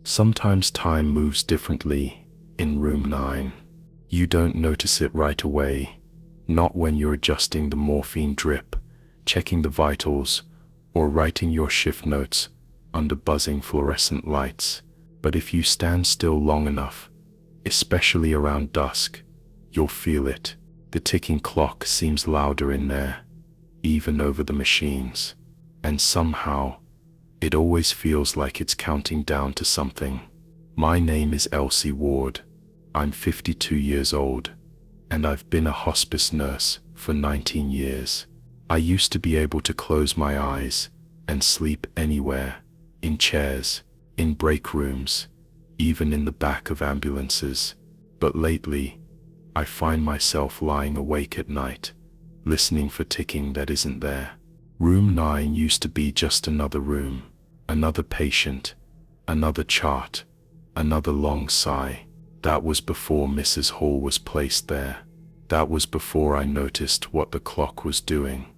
Sometimes time moves differently in room 9. You don't notice it right away, not when you're adjusting the morphine drip, checking the vitals, or writing your shift notes under buzzing fluorescent lights. But if you stand still long enough, especially around dusk, you'll feel it. The ticking clock seems louder in there, even over the machines. And somehow, it always feels like it's counting down to something. My name is Elsie Ward. I'm 52 years old, and I've been a hospice nurse for 19 years. I used to be able to close my eyes and sleep anywhere, in chairs, in break rooms, even in the back of ambulances. But lately, I find myself lying awake at night, listening for ticking that isn't there. Room 9 used to be just another room, another patient, another chart, another long sigh. That was before Mrs. Hall was placed there. That was before I noticed what the clock was doing.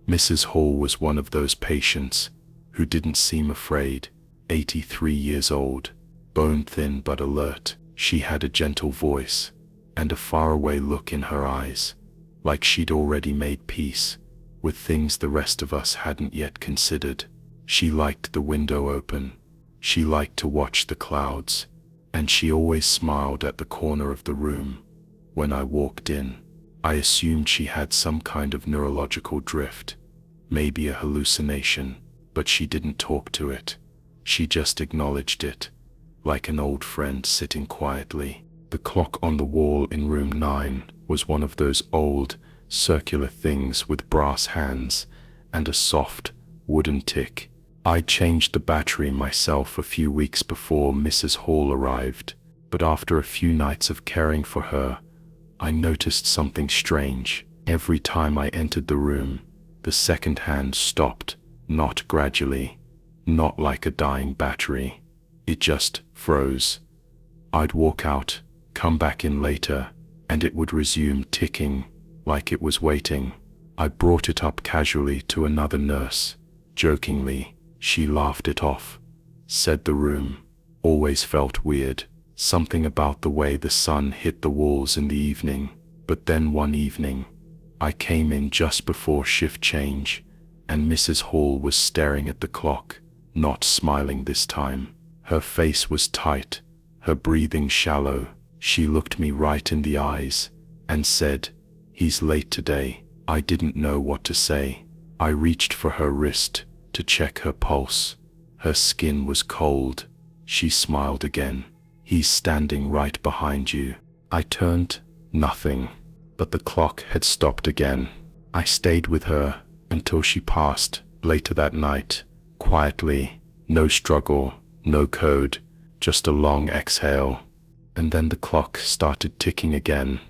Mrs. Hall was one of those patients who didn't seem afraid. 83 years old, bone-thin but alert. She had a gentle voice and a faraway look in her eyes, like she'd already made peace with things the rest of us hadn't yet considered. She liked the window open. She liked to watch the clouds, and she always smiled at the corner of the room. When I walked in, I assumed she had some kind of neurological drift, maybe a hallucination, but she didn't talk to it. She just acknowledged it, like an old friend sitting quietly. The clock on the wall in room 9 was one of those old, circular things with brass hands and a soft, wooden tick. I changed the battery myself a few weeks before Mrs. Hall arrived, but after a few nights of caring for her, I noticed something strange. Every time I entered the room, the second hand stopped, not gradually, not like a dying battery. It just froze. I'd walk out, come back in later, and it would resume ticking, like it was waiting. I brought it up casually to another nurse, jokingly. She laughed it off, said the room always felt weird, something about the way the sun hit the walls in the evening. But then one evening, I came in just before shift change, and Mrs. Hall was staring at the clock, not smiling this time. Her face was tight, her breathing shallow. She looked me right in the eyes and said, "He's late today." I didn't know what to say. I reached for her wrist to check her pulse. Her skin was cold. She smiled again. "He's standing right behind you." I turned, nothing, but the clock had stopped again. I stayed with her until she passed later that night, quietly, no struggle, no code, just a long exhale. And then the clock started ticking again.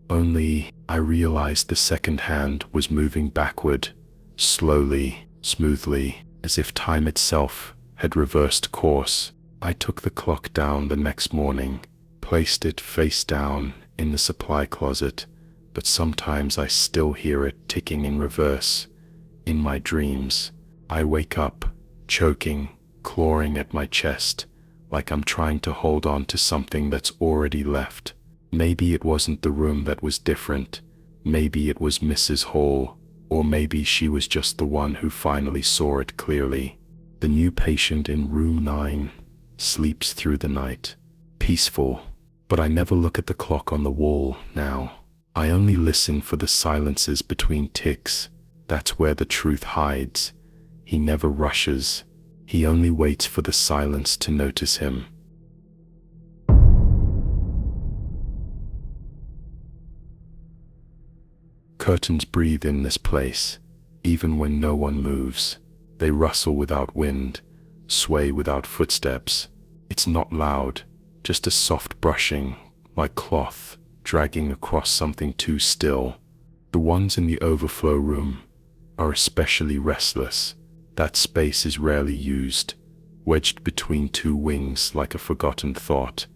Only I realized the second hand was moving backward, slowly, smoothly, as if time itself had reversed course. I took the clock down the next morning, placed it face down in the supply closet, but sometimes I still hear it ticking in reverse. In my dreams, I wake up, choking, clawing at my chest, like I'm trying to hold on to something that's already left. Maybe it wasn't the room that was different. Maybe it was Mrs. Hall, or maybe she was just the one who finally saw it clearly. The new patient in room 9 sleeps through the night, peaceful, but I never look at the clock on the wall now. I only listen for the silences between ticks. That's where the truth hides. He never rushes. He only waits for the silence to notice him. Curtains breathe in this place, even when no one moves. They rustle without wind, sway without footsteps. It's not loud, just a soft brushing, like cloth, dragging across something too still. The ones in the overflow room are especially restless. That space is rarely used, wedged between two wings like a forgotten thought.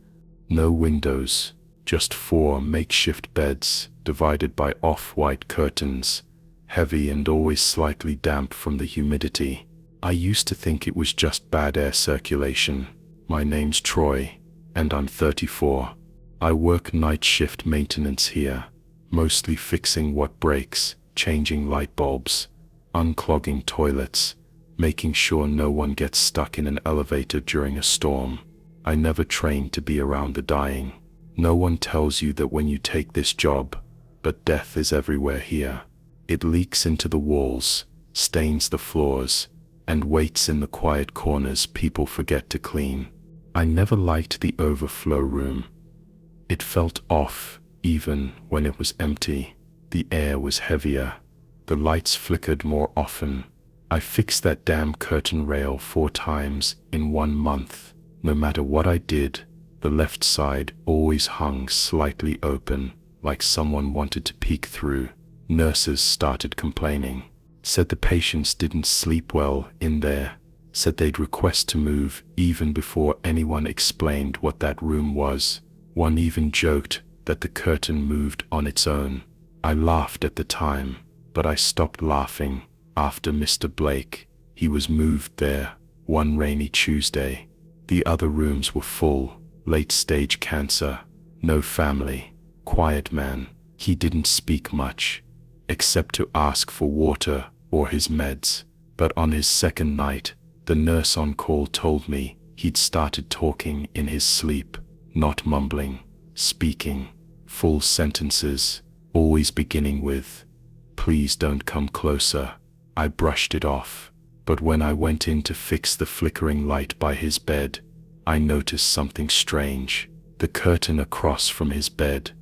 No windows, just 4 makeshift beds divided by off-white curtains, heavy and always slightly damp from the humidity. I used to think it was just bad air circulation, My name's Troy, and I'm 34. I work night shift maintenance here, mostly fixing what breaks, changing light bulbs, unclogging toilets, making sure no one gets stuck in an elevator during a storm. I never trained to be around the dying. No one tells you that when you take this job, but death is everywhere here. It leaks into the walls, stains the floors, and waits in the quiet corners people forget to clean. I never liked the overflow room. It felt off, even when it was empty. The air was heavier. The lights flickered more often. I fixed that damn curtain rail 4 times in 1 month. No matter what I did, the left side always hung slightly open, like someone wanted to peek through. Nurses started complaining. Said the patients didn't sleep well in there. Said they'd request to move even before anyone explained what that room was. One even joked that the curtain moved on its own. I laughed at the time, but I stopped laughing after Mr. Blake. He was moved there one rainy Tuesday. The other rooms were full, late-stage cancer, no family, quiet man. He didn't speak much, except to ask for water or his meds. But on his second night, the nurse on call told me he'd started talking in his sleep, not mumbling, speaking, full sentences, always beginning with, "Please don't come closer." I brushed it off, but when I went in to fix the flickering light by his bed, I noticed something strange. The curtain across from his bed,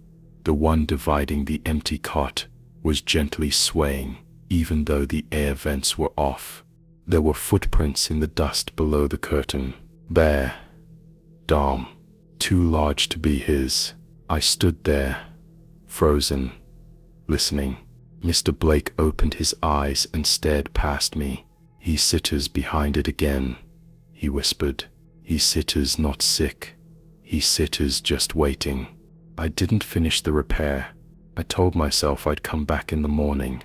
the one dividing the empty cot, was gently swaying, even though the air vents were off. There were footprints in the dust below the curtain. Bare, dumb, too large to be his. I stood there, frozen, listening. Mr. Blake opened his eyes and stared past me. "He sitters behind it again," he whispered. "He sitters not sick. He sitters just waiting." I didn't finish the repair. I told myself I'd come back in the morning,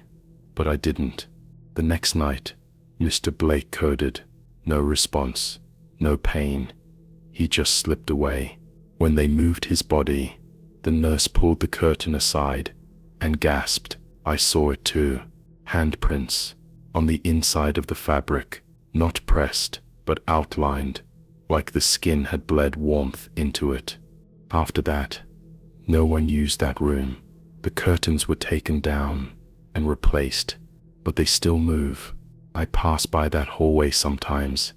but I didn't. The next night, Mr. Blake coded. No response, no pain. He just slipped away. When they moved his body, the nurse pulled the curtain aside and gasped. I saw it too. Handprints on the inside of the fabric, not pressed, but outlined, like the skin had bled warmth into it. After that, no one used that room. The curtains were taken down and replaced, but they still move. I pass by that hallway sometimes,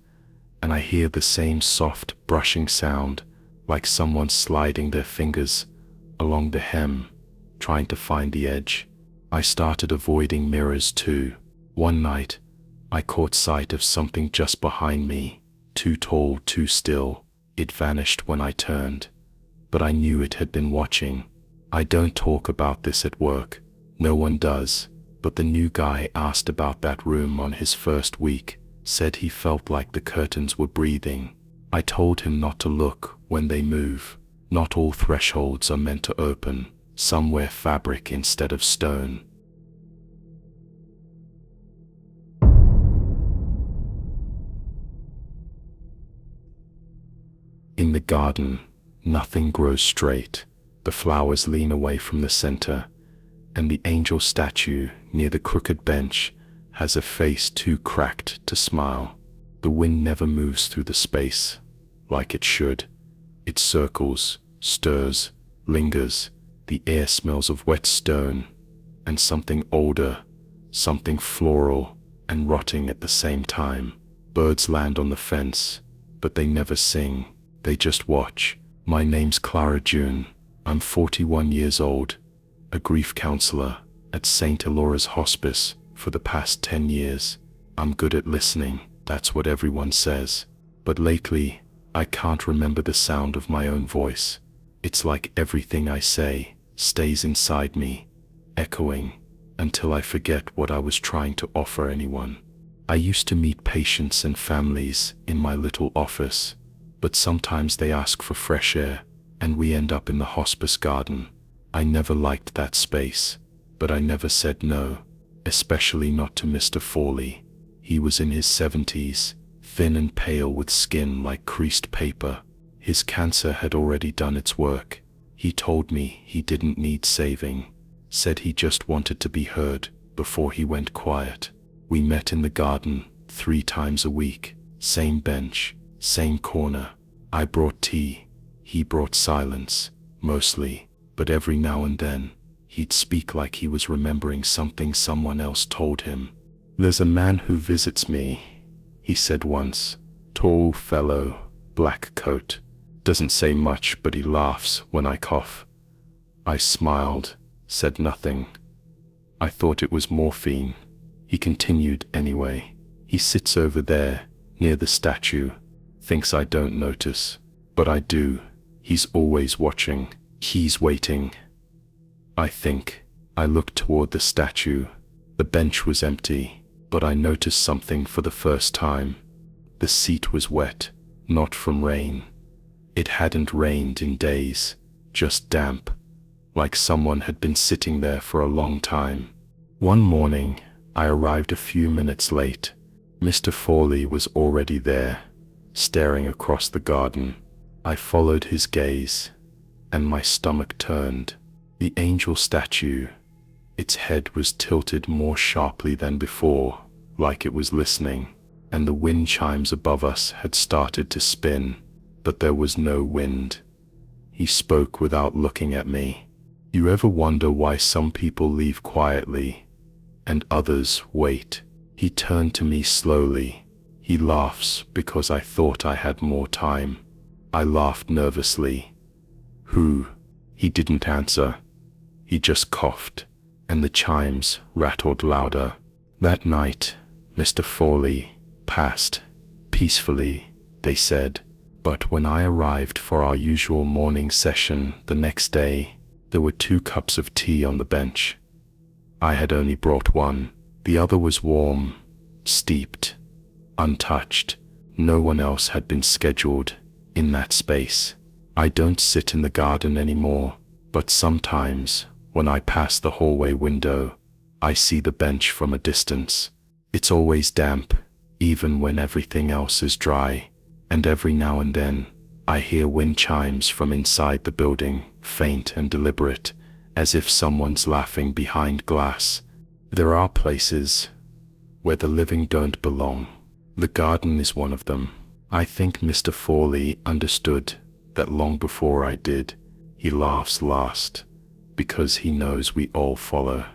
and I hear the same soft brushing sound, like someone sliding their fingers along the hem, trying to find the edge. I started avoiding mirrors too. One night, I caught sight of something just behind me, too tall, too still. It vanished when I turned, but I knew it had been watching. I don't talk about this at work. No one does. But the new guy asked about that room on his first week, said he felt like the curtains were breathing. I told him not to look when they move. Not all thresholds are meant to open. Some wear fabric instead of stone. In the garden, nothing grows straight. The flowers lean away from the center, and the angel statue near the crooked bench has a face too cracked to smile. The wind never moves through the space like it should. It circles, stirs, lingers. The air smells of wet stone and something older, something floral and rotting at the same time. Birds land on the fence, but they never sing. They just watch. My name's Clara June. I'm 41 years old, a grief counselor at St. Alora's Hospice for the past 10 years. I'm good at listening, that's what everyone says. But lately, I can't remember the sound of my own voice. It's like everything I say stays inside me, echoing, until I forget what I was trying to offer anyone. I used to meet patients and families in my little office, but sometimes they ask for fresh air, and we end up in the hospice garden. I never liked that space, but I never said no, especially not to Mr. Fawley. He was in his 70s, thin and pale with skin like creased paper. His cancer had already done its work. He told me he didn't need saving, said he just wanted to be heard before he went quiet. We met in the garden 3 times a week, same bench, same corner. I brought tea, he brought silence, mostly, but every now and then, he'd speak like he was remembering something someone else told him. "There's a man who visits me," he said once. "Tall fellow, black coat. Doesn't say much, but he laughs when I cough." I smiled, said nothing. I thought it was morphine. He continued anyway. "He sits over there, near the statue. Thinks I don't notice, but I do. He's always watching. He's waiting." I think. I looked toward the statue. The bench was empty, but I noticed something for the first time. The seat was wet, not from rain. It hadn't rained in days, just damp, like someone had been sitting there for a long time. One morning, I arrived a few minutes late. Mr. Fawley was already there, staring across the garden. I followed his gaze, and my stomach turned. The angel statue, its head was tilted more sharply than before, like it was listening, and the wind chimes above us had started to spin, but there was no wind. He spoke without looking at me. "You ever wonder why some people leave quietly, and others wait?" He turned to me slowly. "He laughs because I thought I had more time." I laughed nervously. "Who?" He didn't answer. He just coughed, and the chimes rattled louder. That night, Mr. Fawley passed peacefully, they said. But when I arrived for our usual morning session the next day, there were 2 cups of tea on the bench. I had only brought one. The other was warm, steeped, untouched. No one else had been scheduled in that space. I don't sit in the garden anymore, but sometimes, when I pass the hallway window, I see the bench from a distance. It's always damp, even when everything else is dry, and every now and then, I hear wind chimes from inside the building, faint and deliberate, as if someone's laughing behind glass. There are places where the living don't belong. The garden is one of them. I think Mr. Fawley understood that long before I did. He laughs last, because he knows we all follow.